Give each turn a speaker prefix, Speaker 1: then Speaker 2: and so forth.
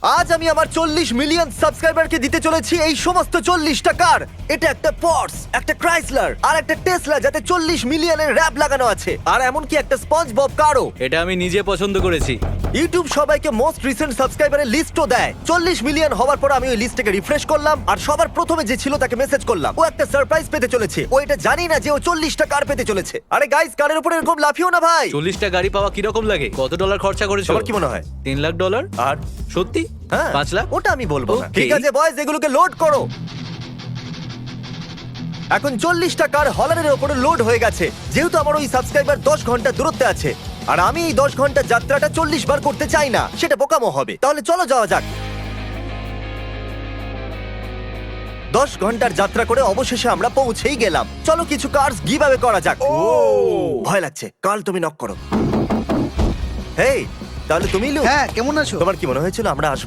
Speaker 1: আজ আমি আমার 40 মিলিয়ন সাবস্ক্রাইবারকে দিতে চলেছি এই সমস্ত 40টা কার। এটা একটা পর্স, একটা ক্রাইসলার আর একটা টেসলা, যাতে 40 মিলিয়নের র‍্যাপ লাগানো আছে, আর এমনকি একটা স্পঞ্জ বব কারও।
Speaker 2: এটা আমি নিজে পছন্দ করেছি।
Speaker 1: ইউটিউব সবাইকে মোস্ট রিসেন্ট সাবস্ক্রাইবারের লিস্টও দেয়। 40 মিলিয়ন হওয়ার পর আমি ওই লিস্টটাকে রিফ্রেশ করলাম, আর সবার প্রথমে যে ছিল তাকে মেসেজ করলাম। ও একটা সারপ্রাইজ পেতে চলেছে। ও এটা জানি না যে ও 40টা কার পেতে চলেছে। আরে গাইস, কারের উপরে এরকম লাফিও না ভাই।
Speaker 2: 40টা গাড়ি পাওয়া কিরকম লাগে? কত ডলার খরচা করেছো?
Speaker 1: তোমার কি মনে হয়?
Speaker 2: $3 লাখ।
Speaker 1: আর
Speaker 2: সত্যি?
Speaker 1: হ্যাঁ,
Speaker 2: 5 লাখ?
Speaker 1: ওটা আমি বলবো না।
Speaker 2: Okay.
Speaker 1: ঠিক আছে বয়স, এগুলোকে লোড করো। এখন 40টা কার হলারের ওপরে লোড হয়ে গেছে। যেহেতু আমার ওই সাবস্ক্রাইবার 10 ঘন্টা দূরত্বে আছে, আর আমি এই 10 ঘন্টার যাত্রাটা 40 বার করতে চাই না, সেটা বোকামো হবে। তাহলে চলো যাওয়া যাক। 10 ঘন্টার যাত্রা করে অবশেষে আমরা পৌঁছেই গেলাম। চলো কিছু কার্স গিভঅ্যাওয়ে করা যাক। ভয় লাগছে। কাল তুমি নক করো। হেই, তাহলে তুমি লু।
Speaker 3: হ্যাঁ, কেমন আছো?
Speaker 1: তোমার কি মনে হয়েছিল আমরা আসবো?